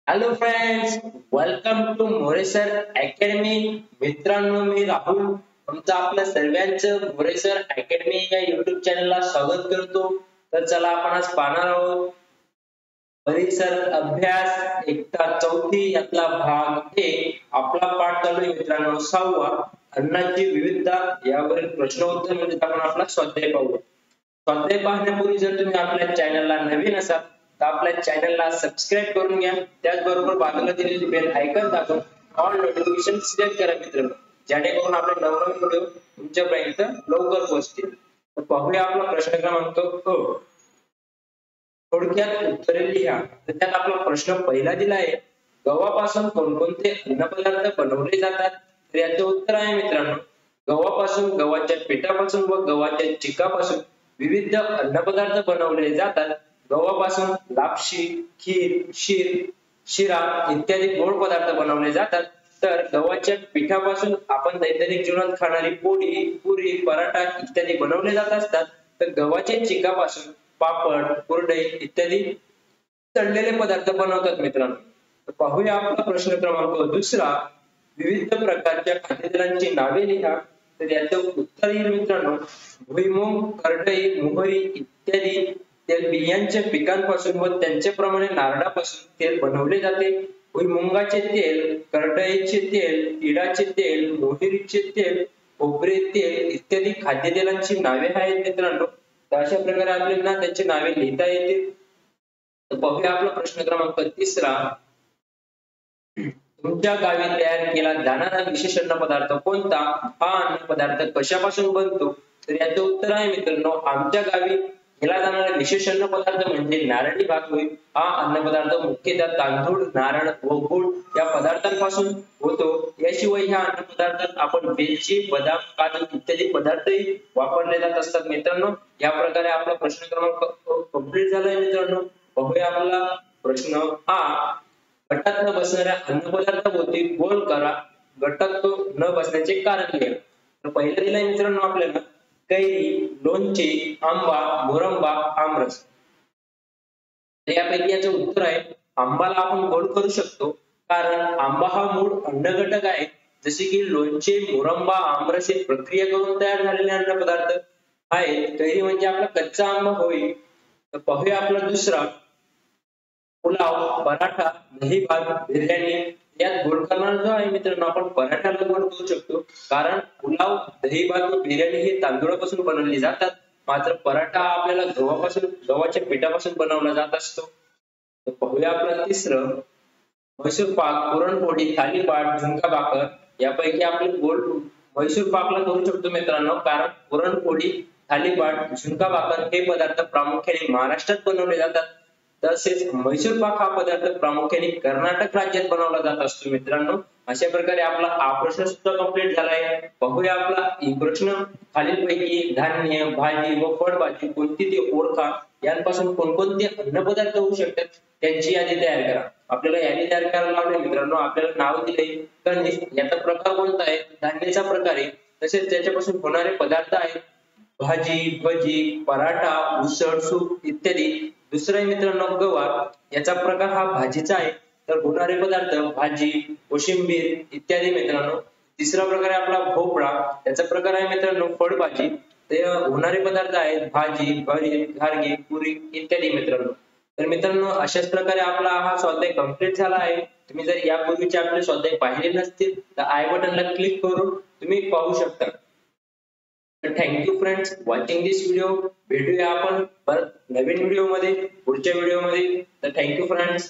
Hello friends, welcome to मोरेसर academy. मित्रांनो, मी राहुल तुमचं आपल्या सर्वांचं मोरेसर अकॅडमी या युट्यूब चॅनलला स्वागत करतो. तर चला आपण आज पाहणार आहोत परिसर अभ्यास एकता चौथी यातला भाग ए. आपला पाठ चालू आहे मित्रांनो 6वा अन्नाची विविधता यावरील प्रश्न उत्तर म्हणजे आपण आपला स्वाध्याय पाहू. स्वाध्याय पाहण्यापूर्वी जर तुम्ही आपल्या चॅनलला नवीन असाल तर आपल्या चॅनलला सबस्क्राईब करून घ्या. त्याचबरोबर बाजूला दिलेली बेल आयकॉन दाबून ऑल नोटिफिकेशन सिलेक्ट करा मित्रांनो, जेणेकरून आपले नवनवीन व्हिडिओ तुमच्यापर्यंत लवकर पोहोचतील. तर पाहूया आपला प्रश्न क्रमांक अ. थोडक्यात उत्तरे लिहा. तर त्यात आपला प्रश्न पहिला दिला आहे, गव्हापासून कोणकोणते अन्नपदार्थ बनवले जातात? तर याचे उत्तर आहे मित्रांनो, गव्हापासून, गव्हाच्या पिठापासून व गव्हाच्या चिकापासून विविध अन्नपदार्थ बनवले जातात. गव्हापासून लापशी, खीर, शिरा इत्यादी गोड पदार्थ बनवले जातात. तर गव्हाच्या पिठापासून आपण दैनंदिन जीवनात खाणारी पोळी, पुरी, पराठा इत्यादी बनवले जात असतात. तर गव्हाच्या चिकापासून पापड, कुरडई इत्यादी तळलेले पदार्थ बनवतात मित्रांनो. तर पाहूया आपला प्रश्न क्रमांक दुसरा, विविध प्रकारच्या खाद्यतेलांची नावे लिहा. तर याचं उत्तर येईल मित्रांनो, भुईमूग, करडई, मोहरी इत्यादी तेलबियांच्या पिकांपासून व त्यांच्याप्रमाणे नारळापासून तेल बनवले जाते. भुईमुगाचे तेल, करडईचे तेल, तिळाचे तेल, मोहरीचे तेल, खोबरे तेल इत्यादी खाद्यतेलांची नावे आहेत मित्रांनो. तर अशा प्रकारे आपल्याला त्यांची नावे लिहिता येतील. तर पाहूया आपला प्रश्न क्रमांक तिसरा, तुमच्या गावी तयार केला जाणारा विशेष अन्न पदार्थ कोणता? हा अन्न पदार्थ कशापासून बनतो? तर याचं उत्तर आहे मित्रांनो, आमच्या गावी केला जाणारा विशेष अन्न पदार्थ म्हणजे नारळी भात होय. हा अन्न पदार्थ मुख्यतः तांदूळ, नारळ व गूळ या पदार्थांपासून होतो. याशिवाय ह्या अन्न पदार्थात आपण वेलची, बदाम, काजू इत्यादी पदार्थही वापरले जात असतात मित्रांनो. या प्रकारे आपला प्रश्न क्रमांक कंप्लीट झालाय मित्रांनो. पाहूया आपला प्रश्न हा, गटात न बसणाऱ्या अन्नपदार्थाभोवती गोल करा. गटात न बसण्याचे कारण लिहा. तर पहिलं दिलंय मित्रांनो आपल्याला कैरी, लोणचे, आंबा, मोरंबा, आमरस. तर यापैकी याचं उत्तर आहे, आंबाला आपण गोड करू शकतो कारण आंबा हा मूळ अन्न घटक आहे. जसे की लोणचे, मोरंबा, आमरस हे प्रक्रिया करून तयार झालेले अन्न पदार्थ आहेत. कैरी म्हणजे आपला कच्चा आंबा होय. तर पाहूया आपला दुसरा, पुलाव, पराठा, दही भात, बिर्याणी यात गोड करणारा जो आहे मित्रांनो, आपण पराठ्याला गोड करू शकतो कारण पुलाव, दही भात व बिर्याणी हे तांदूळापासून बनवली जातात. मात्र पराठा आपल्याला गव्हाच्या पिठापासून बनवला जात असतो. तर पाहूया आपलं तिसरं, मैसूर पाक, पुरणपोळी, थालीपीठ, झुणका भाकर यापैकी आपण गोड मैसूर पाकला करू शकतो मित्रांनो, कारण पुरणपोळी, थालीपीठ, झुणका भाकर हे पदार्थ प्रामुख्याने महाराष्ट्रात बनवले जातात. तसेच मैसूर पाक हा पदार्थ प्रामुख्याने कर्नाटक राज्यात बनवला जात असतो मित्रांनो. अशा प्रकारे आपला हा प्रश्न सुद्धा कंप्लीट झालाय. पाहूया आपला प्रश्न, खालीलपैकी धान्य, भाजी व फळभाजी कोणती ते ओळखा. यांपासून कोणकोणते अन्नपदार्थ होऊ शकतात त्यांची यादी तयार करा. आपल्याला यादी तयार करायला लावली मित्रांनो. आपल्याला नाव दिले कणिक, याचा प्रकार कोणता आहे? धान्याचा प्रकार आहे. तसेच त्याच्यापासून होणारे पदार्थ आहेत भाजी, भजी, पराठा, उसळ, सूप इत्यादी. दुसरा आहे मित्रांनो गवार, याचा प्रकार हा भाजीचा आहे. तर होणारे पदार्थ भाजी, कोशिंबीर इत्यादी मित्रांनो. तिसरा प्रकार आहे आपला भोपळा, याचा प्रकार आहे मित्रांनो फळभाजी. ते होणारे पदार्थ आहेत भाजी, भरीत, घारगे, पुरी इत्यादी मित्रांनो. तर मित्रांनो अशाच प्रकारे आपला हा स्वाध्याय कंप्लीट झाला आहे. तुम्ही जर यापूर्वीचे आपले स्वाध्याय पाहिले नसतील तर आय बटनला क्लिक करून तुम्ही पाहू शकता. थँक्यू फ्रेंड्स वॉचिंग दिस व्हिडिओ. भेटूया आपण परत नवीन व्हिडिओ मध्ये, पुढच्या व्हिडिओ मध्ये. तर थँक्यू फ्रेंड्स.